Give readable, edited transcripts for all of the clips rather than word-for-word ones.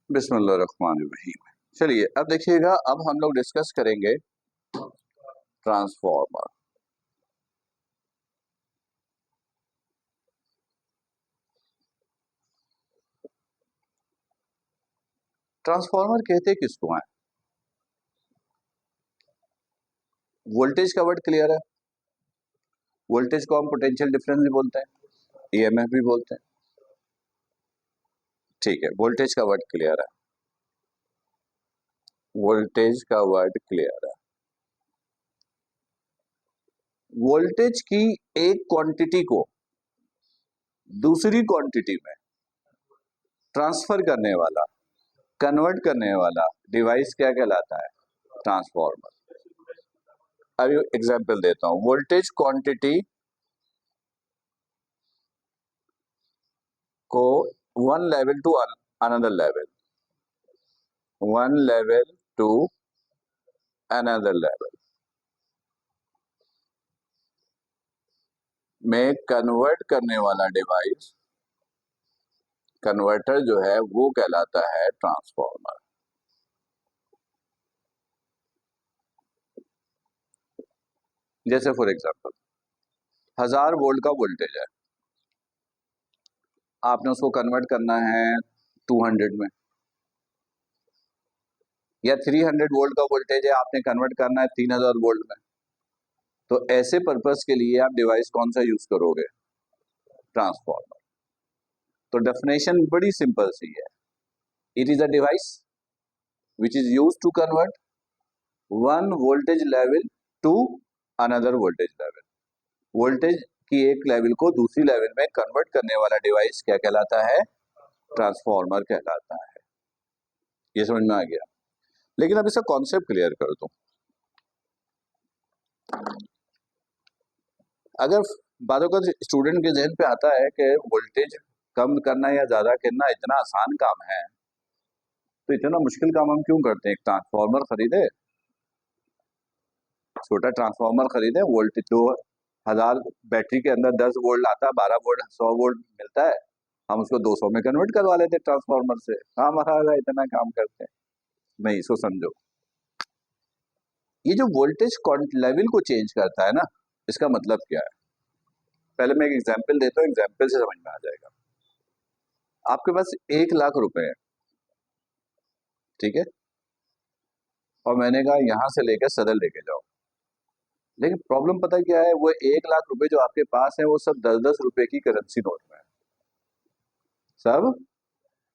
बिस्मिल्लाहिर्रहमानिर्रहीम। चलिए अब देखिएगा, अब हम लोग डिस्कस करेंगे ट्रांसफॉर्मर। ट्रांसफॉर्मर कहते किसको हैं? वोल्टेज का वर्ड क्लियर है। वोल्टेज को हम पोटेंशियल डिफरेंस भी बोलते हैं, ईएमएफ भी बोलते हैं। ठीक है, वोल्टेज का वर्ड क्लियर है। वोल्टेज का वर्ड क्लियर है। वोल्टेज की एक क्वांटिटी को दूसरी क्वांटिटी में ट्रांसफर करने वाला, कन्वर्ट करने वाला डिवाइस क्या कहलाता है? ट्रांसफॉर्मर। अब एग्जांपल देता हूं, वोल्टेज क्वांटिटी को one level to another level, one level to another level में कन्वर्ट करने वाला डिवाइस, कन्वर्टर जो है वो कहलाता है ट्रांसफॉर्मर। जैसे फॉर एग्जांपल 1000 वोल्ट का वोल्टेज है, आपने उसको कन्वर्ट करना है 200 में, या 300 वोल्ट का वोल्टेज है, आपने कन्वर्ट करना है 3000 वोल्ट में। तो ऐसे पर्पस के लिए आप डिवाइस कौन सा यूज करोगे? ट्रांसफॉर्मर। तो डेफिनेशन बड़ी सिंपल सी है, it is a device which is used to convert one voltage level to another voltage level। Voltage की एक लेवल को दूसरी लेवल में कन्वर्ट करने वाला डिवाइस क्या कहलाता है? ट्रांसफॉर्मर कहलाता है। ये समझ में आ गया? लेकिन अब इसका कॉन्सेप्ट क्लियर कर दूं। अगर बातों का स्टूडेंट के जहन पे आता है कि वोल्टेज कम करना या ज्यादा करना इतना आसान काम है, तो इतना मुश्किल काम हम क्यों करते हैं? एक ट्रांसफॉर्मर खरीदे, छोटा ट्रांसफॉर्मर खरीदे, वोल्टेज 2000 बैटरी के अंदर 10 वोल्ट आता है, 12 वोल्ट 100 वोल्ट मिलता है, हम उसको 200 में कन्वर्ट करवा लेते ट्रांसफॉर्मर से। हमारा इतना काम करते हैं नहीं। इसको समझो, ये जो वोल्टेज लेवल को चेंज करता है ना, इसका मतलब क्या है? पहले मैं एक एग्जांपल देता हूँ, एग्जांपल से समझ में आ जाएगा। आपके पास 1,00,000 रुपए है, ठीक है, और मैंने कहा यहां से लेकर सदर लेके जाओ। लेकिन प्रॉब्लम पता क्या है? वो 1,00,000 रुपए जो आपके पास है वो सब 10-10 रुपए की करेंसी नोट में है, सब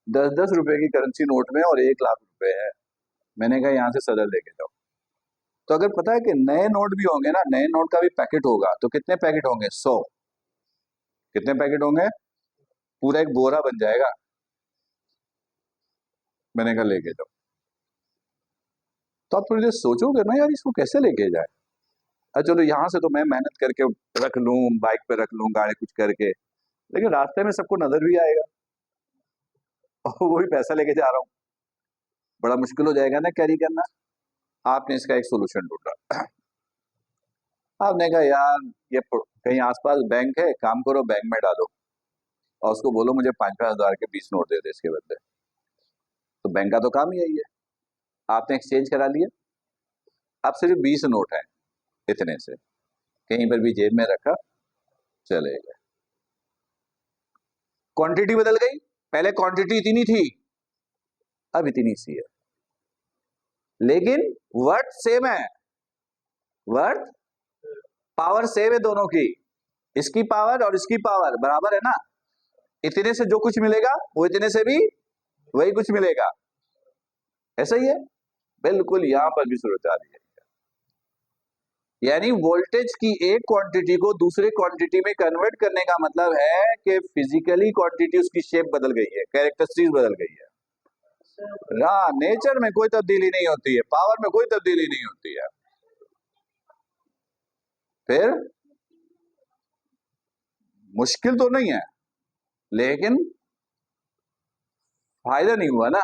10-10 रुपए की करेंसी नोट में, और 1,00,000 रुपए है। मैंने कहा यहां से सदर लेके जाओ। तो अगर पता है कि नए नोट भी होंगे ना, नए नोट का भी पैकेट होगा, तो कितने पैकेट होंगे? 100। कितने पैकेट होंगे? पूरा एक बोरा बन जाएगा। मैंने कहा लेके जाओ। तो आप थोड़ी देर सोचोगे ना, यार इसको कैसे लेके जाए। अच्छा चलो, यहां से तो मैं मेहनत करके रख लूं, बाइक पे रख लूं, गाड़ी कुछ करके, लेकिन रास्ते में सबको नजर भी आएगा और वो भी पैसा लेके जा रहा हूँ, बड़ा मुश्किल हो जाएगा ना कैरी करना। आपने इसका एक सोल्यूशन ढूंढा। आपने कहा यार ये कहीं आसपास बैंक है, काम करो बैंक में डालो और उसको बोलो मुझे 5-5 हजार के 20 नोट दे दे इसके बदले। तो बैंक का तो काम ही यही है। आपने एक्सचेंज करा लिया, अब सिर्फ 20 नोट है, इतने से कहीं पर भी जेब में रखा, चले गए। क्वांटिटी बदल गई, पहले क्वांटिटी इतनी थी, अब इतनी सी है, लेकिन वर्थ सेम है। वर्थ, पावर सेम है दोनों की, इसकी पावर और इसकी पावर बराबर है ना। इतने से जो कुछ मिलेगा वो इतने से भी वही कुछ मिलेगा, ऐसा ही है। बिल्कुल यहां पर भी सूरत आ रही है। यानी वोल्टेज की एक क्वांटिटी को दूसरे क्वांटिटी में कन्वर्ट करने का मतलब है कि फिजिकली क्वांटिटी उसकी शेप बदल गई है, कैरेक्टरिस्टिक्स बदल गई है। नेचर में कोई तब्दीली नहीं होती है, पावर में कोई तब्दीली नहीं होती है। फिर मुश्किल तो नहीं है, लेकिन फायदा नहीं हुआ ना।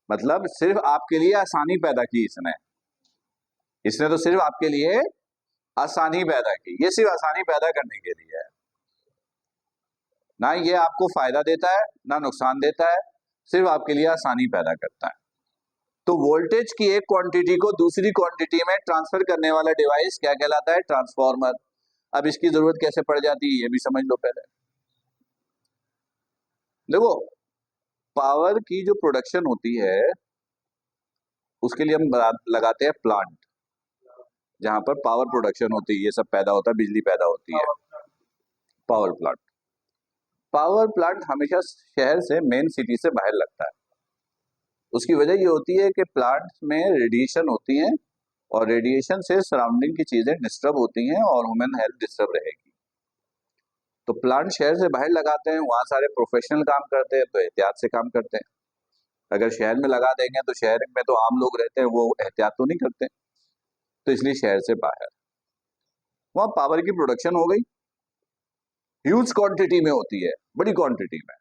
मतलब सिर्फ आपके लिए आसानी पैदा की इसने, इसने तो सिर्फ आपके लिए आसानी पैदा की, ये सिर्फ आसानी पैदा करने के लिए है। ना ये आपको फायदा देता है ना नुकसान देता है, सिर्फ आपके लिए आसानी पैदा करता है। तो वोल्टेज की एक क्वांटिटी को दूसरी क्वांटिटी में ट्रांसफर करने वाला डिवाइस क्या कहलाता है? ट्रांसफॉर्मर। अब इसकी जरूरत कैसे पड़ जाती है ये भी समझ लो पहले। देखो, पावर की जो प्रोडक्शन होती है उसके लिए हम लगाते हैं प्लांट, जहां पर पावर प्रोडक्शन होती है, ये सब पैदा होता है, बिजली पैदा होती है, पावर प्लांट। पावर प्लांट हमेशा शहर से, मेन सिटी से बाहर लगता है। उसकी वजह ये होती है कि प्लांट में रेडिएशन होती है और रेडिएशन से सराउंडिंग की चीजें डिस्टर्ब होती हैं और ह्यूमन हेल्थ डिस्टर्ब रहेगी। तो प्लांट शहर से बाहर लगाते हैं, वहां सारे प्रोफेशनल काम करते हैं, तो एहतियात से काम करते हैं। अगर शहर में लगा देंगे तो शहर में तो आम लोग रहते हैं, वो एहतियात तो नहीं करते, तो इसलिए शहर से बाहर। वहां पावर की प्रोडक्शन हो गई, ह्यूज क्वांटिटी में होती है, बड़ी क्वांटिटी में।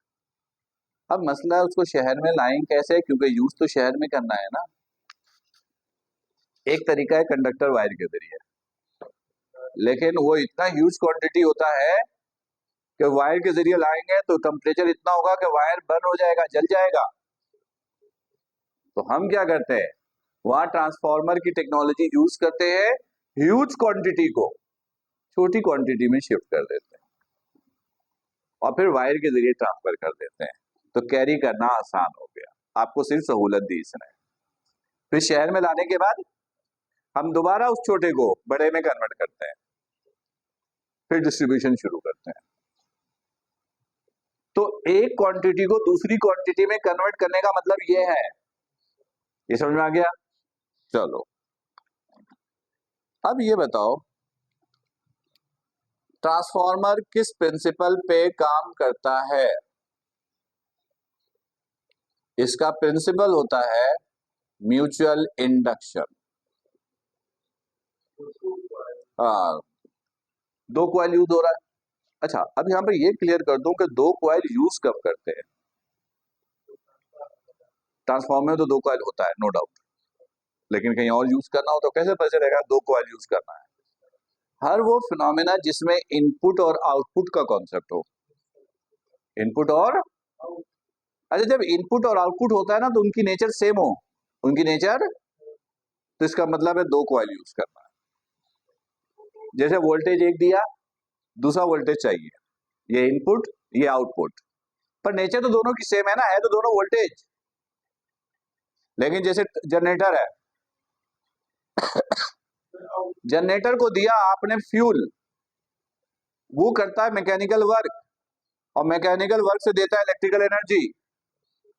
अब मसला है उसको शहर में लाएं कैसे, क्योंकि यूज तो शहर में करना है ना। एक तरीका है कंडक्टर वायर के जरिए, लेकिन वो इतना ह्यूज क्वांटिटी होता है कि वायर के जरिए लाएंगे तो टेम्परेचर इतना होगा कि वायर बर्न हो जाएगा, जल जाएगा। तो हम क्या करते हैं, वहां ट्रांसफार्मर की टेक्नोलॉजी यूज करते हैं, ह्यूज क्वांटिटी को छोटी क्वांटिटी में शिफ्ट कर देते हैं और फिर वायर के जरिए ट्रांसफर कर देते हैं। तो कैरी करना आसान हो गया, आपको सिर्फ सहूलत दी इसने। फिर शहर में लाने के बाद हम दोबारा उस छोटे को बड़े में कन्वर्ट करते हैं, फिर डिस्ट्रीब्यूशन शुरू करते हैं। तो एक क्वांटिटी को दूसरी क्वांटिटी में कन्वर्ट करने का मतलब ये है। ये समझ में आ गया? चलो, अब ये बताओ ट्रांसफार्मर किस प्रिंसिपल पे काम करता है? इसका प्रिंसिपल होता है म्यूचुअल इंडक्शन। हाँ, दो कॉइल यूज हो रहा है। अच्छा, अब यहां पर ये क्लियर कर दूं कि दो कॉइल यूज कब करते हैं। ट्रांसफार्मर में तो दो कॉइल होता है, नो डाउट, लेकिन कहीं और यूज करना हो तो कैसे पता चलेगा दो कॉइल यूज करना है? हर वो फिनोमेना जिसमें इनपुट और आउटपुट का कॉन्सेप्ट हो। इनपुट और, अच्छा, जब इनपुट और आउटपुट होता है ना तो उनकी नेचर सेम हो, उनकी नेचर, तो इसका मतलब है दो कॉइल यूज करना है। जैसे वोल्टेज एक दिया, दूसरा वोल्टेज चाहिए, ये इनपुट ये आउटपुट, पर नेचर तो दोनों की सेम है ना, है तो दोनों वोल्टेज। लेकिन जैसे जनरेटर है, जनरेटर को दिया आपने फ्यूल, वो करता है मैकेनिकल वर्क और मैकेनिकल वर्क से देता है इलेक्ट्रिकल एनर्जी।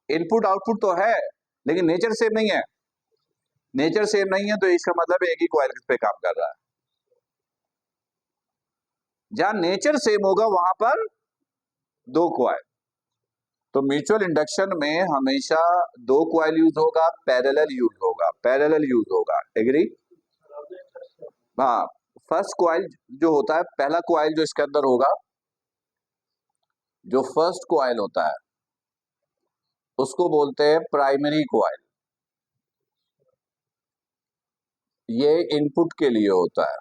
इनपुट आउटपुट तो है लेकिन नेचर सेम नहीं है। नेचर सेम नहीं है तो इसका मतलब एक ही कॉइल पे काम कर रहा है। जहां नेचर सेम होगा वहां पर दो कॉइल। तो म्यूचुअल इंडक्शन में हमेशा दो कॉइल यूज होगा, पैरेलल यूज होगा, पैरेलल यूज होगा। एग्री? हाँ, फर्स्ट कॉइल जो होता है, पहला कॉइल जो इसके अंदर होगा, जो फर्स्ट कॉइल होता है उसको बोलते हैं प्राइमरी कॉइल। ये इनपुट के लिए होता है।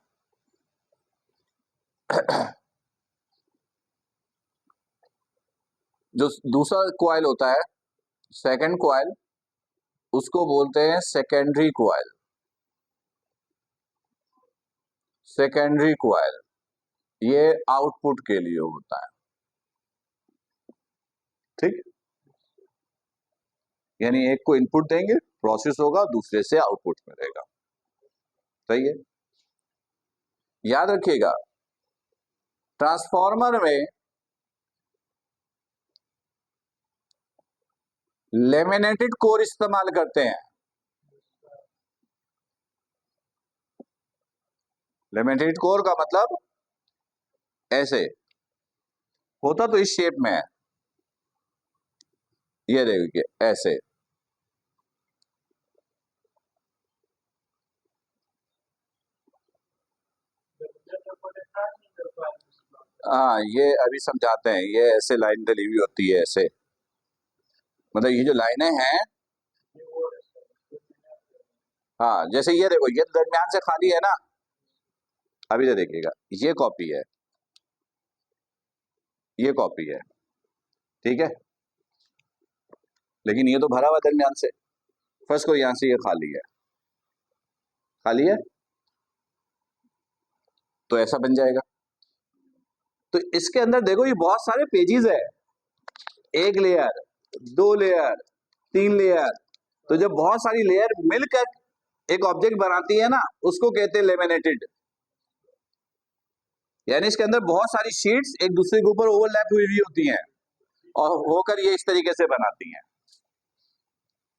जो दूसरा कॉइल होता है, सेकंड कॉइल, उसको बोलते हैं सेकेंडरी कॉइल। सेकेंडरी कॉइल ये आउटपुट के लिए होता है। ठीक, यानी एक को इनपुट देंगे, प्रोसेस होगा, दूसरे से आउटपुट मिलेगा। सही है? याद रखिएगा, ट्रांसफार्मर में लेमिनेटेड कोर इस्तेमाल करते हैं। लेमिनेटेड कोर का मतलब ऐसे होता, तो इस शेप में है, ये देखिए ऐसे। हाँ, ये अभी समझाते हैं, ये ऐसे लाइन डली हुई होती है ऐसे, मतलब ये जो लाइनें हैं, हाँ, जैसे ये देखो, ये दरमियान से खाली है ना, अभी से देखिएगा, ये कॉपी है, ये कॉपी है, ठीक है, लेकिन ये तो भरा हुआ दरमियान से। फर्स्ट को यहां से ये खाली है, खाली है, तो ऐसा बन जाएगा। तो इसके अंदर देखो ये बहुत सारे पेजेस है, एक लेयर, दो लेयर, तीन लेयर। तो जब बहुत सारी लेयर मिलकर एक ऑब्जेक्ट बनाती है ना, उसको कहते हैं लेमिनेटेड। यानी इसके अंदर बहुत सारी शीट्स एक दूसरे के ऊपर ओवरलैप हुई हुई होती हैं और होकर ये इस तरीके से बनाती हैं,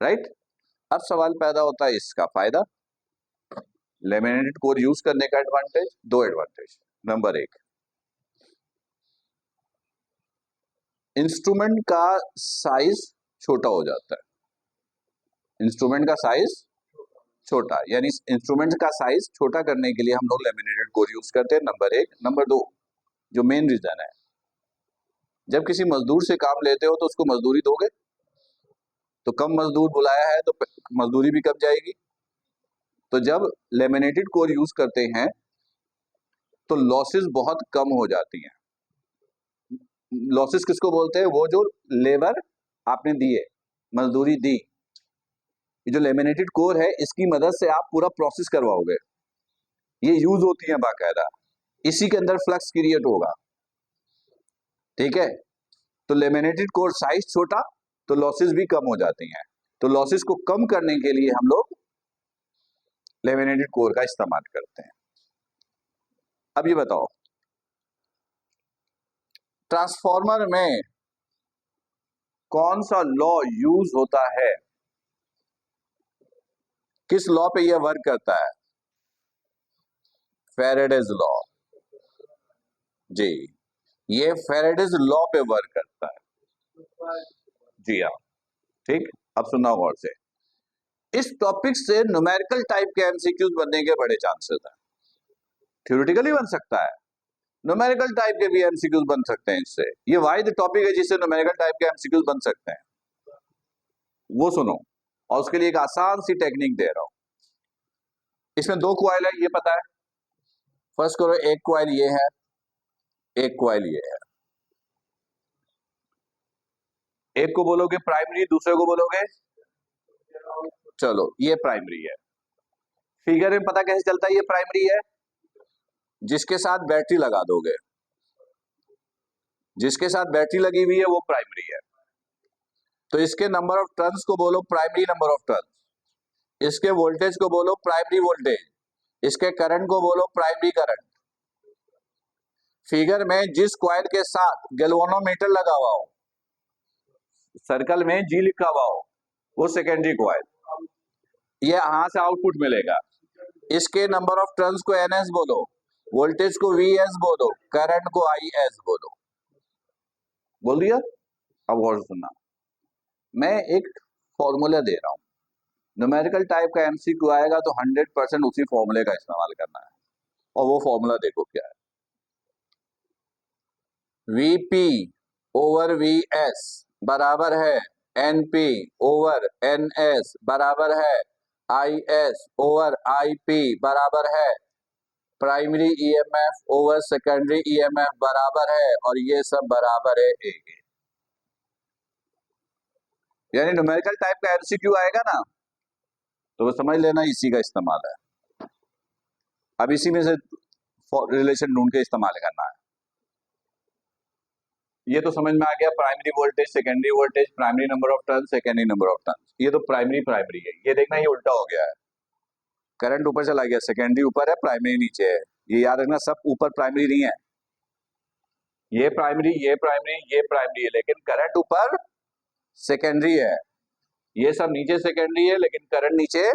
राइट। अब सवाल पैदा होता है इसका फायदा। लेमिनेटेड कोर यूज करने का एडवांटेज, दो एडवांटेज। नंबर एक, इंस्ट्रूमेंट का साइज छोटा हो जाता है। इंस्ट्रूमेंट का साइज छोटा, यानी इंस्ट्रूमेंट का साइज छोटा करने के लिए हम लोग लेमिनेटेड कोर यूज करते हैं, नंबर एक। नंबर दो, जो मेन रीजन है, जब किसी मजदूर से काम लेते हो तो उसको मजदूरी दोगे, तो कम मजदूर बुलाया है तो मजदूरी भी कम जाएगी। तो जब लेमिनेटेड कोर यूज करते हैं तो लॉसेस बहुत कम हो जाती हैं। लॉसेस किसको बोलते हैं? वो जो लेबर आपने दिए, मजदूरी दी, ये जो लेमिनेटेड कोर है इसकी मदद से आप पूरा प्रोसेस करवाओगे, ये यूज होती है बाकायदा, इसी के अंदर फ्लक्स क्रिएट होगा, ठीक है। तो लेमिनेटेड कोर साइज छोटा तो लॉसेस भी कम हो जाती हैं। तो लॉसेस को कम करने के लिए हम लोग लेमिनेटेड कोर का इस्तेमाल करते हैं। अब ये बताओ, ट्रांसफार्मर में कौन सा लॉ यूज होता है? किस लॉ पे यह वर्क करता है? Faraday's law. जी, ये फैराडेज लॉ पे वर्क करता है। जी हाँ, ठीक। अब सुनना गौर से, इस टॉपिक से न्यूमेरिकल टाइप के एमसीक्यूज बनने के बड़े चांसेस हैं। थ्योरेटिकली बन सकता है, न्यूमेरिकल टाइप के भी एमसीक्यूज बन सकते हैं इससे। ये वाइड टॉपिक है जिससे न्यूमेरिकल टाइप के एमसीक्यूज बन सकते हैं। वो सुनो, और उसके लिए एक आसान सी टेक्निक दे रहा हूं। इसमें दो क्वाइल है, ये पता है। फर्स्ट करो, एक क्वाइल ये है, एक क्वाइल ये है। एक को बोलोगे प्राइमरी, दूसरे को बोलोगे, चलो ये प्राइमरी है। फिगर में पता कैसे चलता है ये प्राइमरी है? जिसके साथ बैटरी लगा दोगे, जिसके साथ बैटरी लगी हुई है वो प्राइमरी है। तो इसके नंबर ऑफ टर्न्स को बोलो प्राइमरी नंबर ऑफ टर्न्स, इसके वोल्टेज को बोलो प्राइमरी वोल्टेज, इसके करंट को बोलो प्राइमरी करंट। फिगर में जिस कॉइल के साथ गैल्वेनोमीटर लगा हुआ हो, सर्कल में जी लिखा हुआ हो, वो सेकेंडरी कॉइल, ये यहां से आउटपुट मिलेगा। इसके नंबर ऑफ टर्न्स को एनएस बोलो, वोल्टेज को वीएस बोलो, करंट को आईएस बोलो। बोल दिया? अब और सुनना, मैं एक फॉर्मूला दे रहा हूं, न्यूमेरिकल टाइप का एमसीक्यू आएगा तो 100% उसी फॉर्मूले का इस्तेमाल करना है। और वो फॉर्मूला देखो क्या है, वीपी ओवर वीएस बराबर है एनपी ओवर एनएस बराबर है आईएस ओवर आईपी बराबर है primary EMF over secondary EMF बराबर है, और ये सब बराबर है ए। यानी न्यूमेरिकल टाइप का एमसीक्यू आएगा ना, तो वो समझ लेना इसी का इस्तेमाल है। अब इसी में से रिलेशन ढूंढ के इस्तेमाल करना है। ये तो समझ में आ गया, primary voltage, secondary voltage, primary number of turn, secondary number of turn. ये तो प्राइमरी प्राइमरी है। ये देखना, ये उल्टा हो गया है, करंट ऊपर चला गया, सेकेंडरी ऊपर है, प्राइमरी नीचे है। ये याद रखना, सब ऊपर प्राइमरी नहीं है, ये प्राइमरी, ये प्राइमरी, ये प्राइमरी है, लेकिन करंट ऊपर सेकेंडरी है। ये सब नीचे सेकेंडरी है, लेकिन करंट नीचे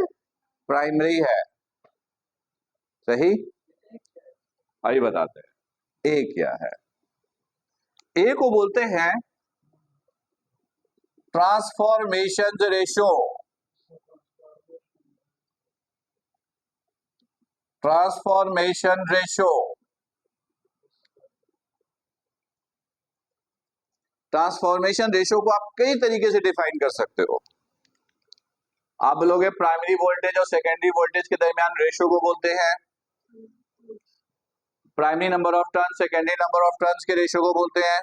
प्राइमरी है। सही? आइए बताते हैं ए क्या है। ए को बोलते हैं transformation ratio. Transformation ratio, transformation ratio को आप कई तरीके से डिफाइन कर सकते हो। आप बोलोगे प्राइमरी वोल्टेज और सेकेंडरी वोल्टेज के दरमियान रेशो को बोलते हैं primary number of turn, secondary number of turns के रेशो को बोलते हैं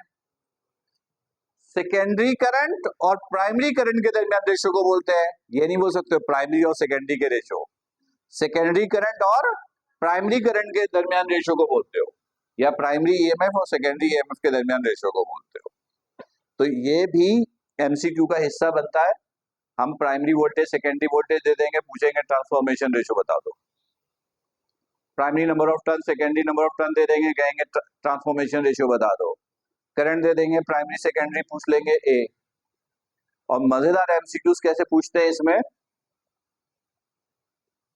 सेकेंडरी करंट और प्राइमरी करंट के दरमियान रेशो को बोलते हैं। ये नहीं बोल सकते प्राइमरी और सेकेंडरी के रेशो, सेकेंडरी करंट और प्राइमरी करंट के दरमियान रेशो को बोलते हो, या प्राइमरी ईएमएफ और सेकेंडरी ईएमएफ के दरमियान रेशो को बोलते हो। तो ये भी एमसीक्यू का हिस्सा बनता है। हम प्राइमरी वोल्टेज सेकेंडरी वोल्टेज दे देंगे, पूछेंगे ट्रांसफॉर्मेशन रेशो बता दो। Primary number of turn secondary number of turn दे देंगे, कहेंगे ट्रांसफॉर्मेशन रेशियो बता दो। करंट दे देंगे, प्राइमरी सेकेंडरी पूछ लेंगे ए। और मजेदार एमसीक्यूज कैसे पूछते हैं इसमें,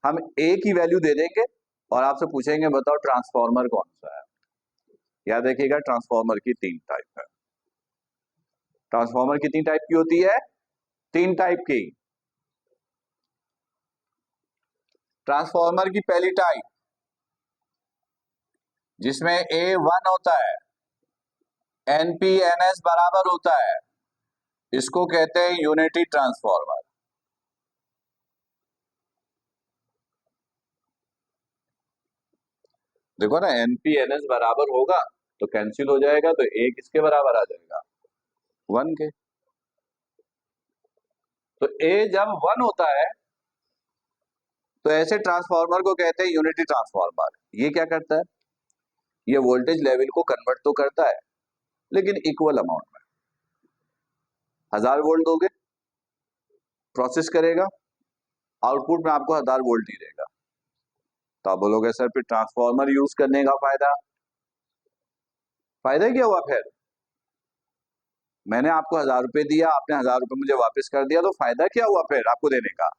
हम ए की वैल्यू दे देंगे और आपसे पूछेंगे बताओ ट्रांसफॉर्मर कौन सा है। याद रखिएगा ट्रांसफॉर्मर की 3 टाइप है। ट्रांसफॉर्मर कितनी टाइप की होती है? 3 टाइप की। ट्रांसफॉर्मर की पहली टाइप जिसमें ए 1 होता है, एनपीएनएस बराबर होता है, इसको कहते हैं यूनिटी ट्रांसफॉर्मर। देखो ना, एनपीएनएस बराबर होगा तो कैंसिल हो जाएगा, तो ए किसके बराबर आ जाएगा? 1 के। तो ए जब 1 होता है तो ऐसे ट्रांसफॉर्मर को कहते हैं यूनिटी ट्रांसफॉर्मर। ये क्या करता है? ये वोल्टेज लेवल को कन्वर्ट तो करता है लेकिन इक्वल अमाउंट में। 1000 वोल्ट दोगे, प्रोसेस करेगा, आउटपुट में आपको 1000 वोल्ट ही देगा। तो आप बोलोगे सर फिर ट्रांसफॉर्मर यूज करने का फायदा क्या हुआ? फिर मैंने आपको 1000 रुपए दिया, आपने 1000 रुपए मुझे वापस कर दिया, तो फायदा क्या हुआ फिर आपको देने का?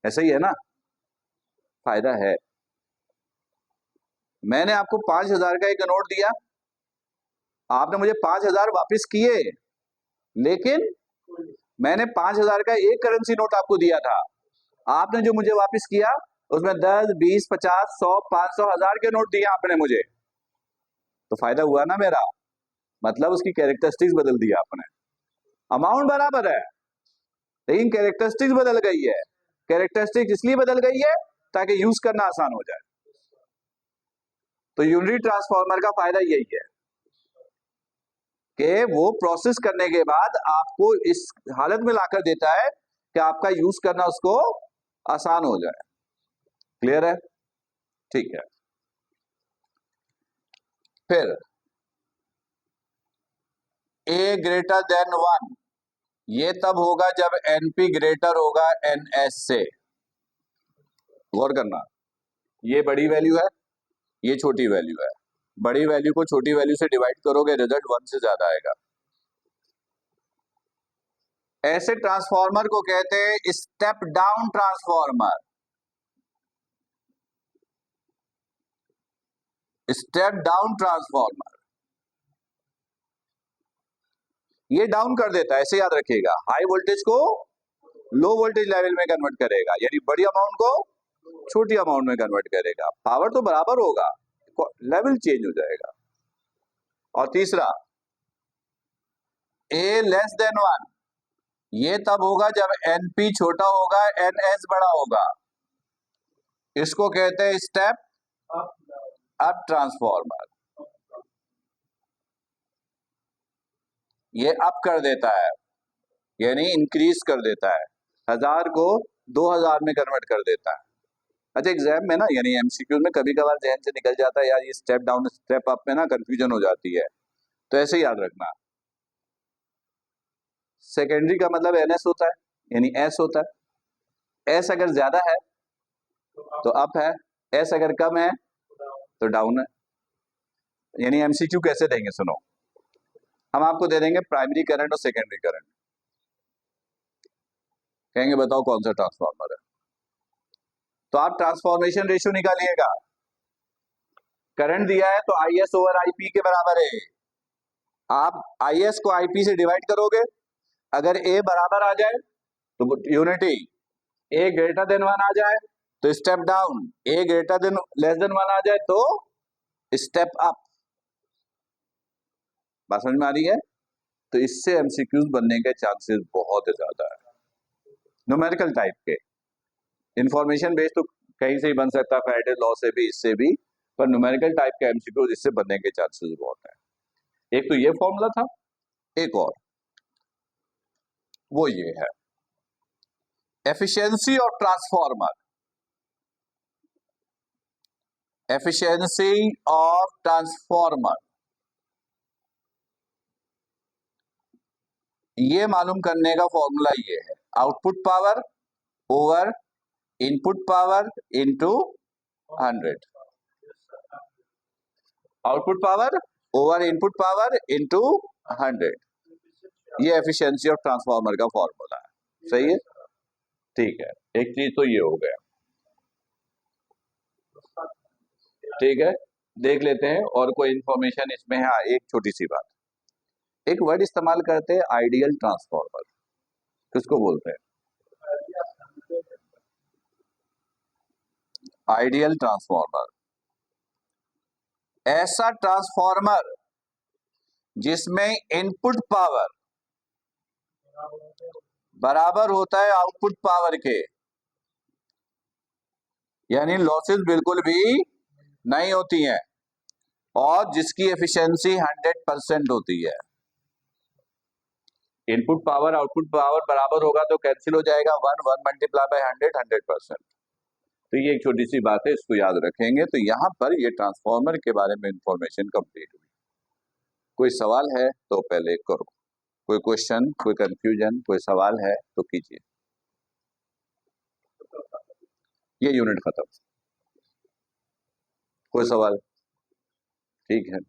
ऐसा ही है ना, फायदा है। मैंने आपको 5000 का एक नोट दिया, आपने मुझे 5000 वापस किए, लेकिन मैंने 5000 का एक करेंसी नोट आपको दिया था। आपने जो मुझे वापस किया उसमें 10, 20, 50, 100, 500, 1000 के नोट दिए आपने मुझे, तो फायदा हुआ ना मेरा। मतलब उसकी कैरेक्टरिस्टिक्स बदल दिया आपने। अमाउंट बराबर है लेकिन कैरेक्टरिस्टिक्स बदल गई है। कैरेक्टरिस्टिक्स इसलिए बदल गई है ताकि यूज करना आसान हो जाए। तो यूनिटी ट्रांसफॉर्मर का फायदा यही है कि वो प्रोसेस करने के बाद आपको इस हालत में लाकर देता है कि आपका यूज करना उसको आसान हो जाए। क्लियर है? ठीक है। फिर ए ग्रेटर देन 1, ये तब होगा जब एनपी ग्रेटर होगा एनएस से। गौर करना, ये बड़ी वैल्यू है, ये छोटी वैल्यू है। बड़ी वैल्यू को छोटी वैल्यू से डिवाइड करोगे, रिजल्ट 1 से ज्यादा आएगा। ऐसे ट्रांसफॉर्मर को कहते हैं step down transformer. Step down transformer ये डाउन कर देता है, ऐसे याद रखिएगा। हाई वोल्टेज को लो वोल्टेज लेवल में कन्वर्ट करेगा, यानी बड़ी अमाउंट को छोटी अमाउंट में कन्वर्ट करेगा। पावर तो बराबर होगा, लेवल चेंज हो जाएगा। और तीसरा ए लेस देन 1, ये तब होगा जब एनपी छोटा होगा, एनएस बड़ा होगा। इसको कहते हैं स्टेप अप ट्रांसफॉर्मर। ये अप कर देता है, यानी इंक्रीज कर देता है। 1000 को 2000 में कन्वर्ट कर देता है। अच्छा, एग्जाम में ना, यानी एमसीक्यू में कभी कभार जहन से निकल जाता है यार, ये स्टेप डाउन स्टेप अप में ना कंफ्यूजन हो जाती है, तो ऐसे याद रखना। सेकेंडरी का मतलब एनएस होता है, यानी एस होता है। एस अगर ज्यादा है तो अप है, एस अगर कम है तो डाउन है। यानी एमसीक्यू कैसे देंगे सुनो, हम आपको दे देंगे प्राइमरी करंट और सेकेंडरी करंट, कहेंगे बताओ कौन सा ट्रांसफॉर्मर है, तो आप ट्रांसफॉर्मेशन रेशियो निकालिएगा। करंट दिया है तो आईएस ओवर आईपी के बराबर है। आप आईएस को आईपी से डिवाइड करोगे, अगर ए बराबर आ जाए तो यूनिटी, ए ग्रेटर देन 1 आ जाए तो स्टेप डाउन, ए ग्रेटर देन लेस देन 1 आ जाए तो स्टेप अप। बात समझ में आ रही है? तो इससे एमसीक्यूज बनने के चांसेस बहुत ज्यादा है। न्यूमेरिकल टाइप के, इंफॉर्मेशन बेस्ड तो कहीं से ही बन सकता है, फैराडे लॉ से भी, इससे भी, पर न्यूमेरिकल टाइप के एमसीक्यूज इससे बनने के चांसेस बहुत है। एक तो ये फॉर्मूला था, एक और वो ये है efficiency of transformer, efficiency of transformer, ये मालूम करने का फॉर्मूला ये है, output power over input power into 100, output power over input power into 100, ये एफिशिएंसी ऑफ ट्रांसफार्मर का फॉर्मूला है। सही है, ठीक है, एक चीज तो ये हो गया, ठीक है। देख लेते हैं और कोई इंफॉर्मेशन इसमें है। हाँ, एक छोटी सी बात, एक वर्ड इस्तेमाल करते हैं आइडियल ट्रांसफार्मर, किसको बोलते हैं? आइडियल ट्रांसफार्मर, ऐसा ट्रांसफार्मर जिसमें इनपुट पावर बराबर होता है आउटपुट पावर के, यानी लॉसेस बिल्कुल भी नहीं होती हैं, और जिसकी एफिशिएंसी 100% होती है। इनपुट पावर आउटपुट पावर बराबर होगा तो कैंसिल हो जाएगा, 1 मल्टीप्लाई बाय 100% तो ये एक छोटी सी बात है, इसको याद रखेंगे। तो यहाँ पर ये ट्रांसफॉर्मर के बारे में इंफॉर्मेशन कंप्लीट हुई। कोई सवाल है तो पहले करो, कोई क्वेश्चन, कोई कंफ्यूजन, कोई सवाल है तो कीजिए। ये यूनिट खत्म। कोई सवाल? ठीक है।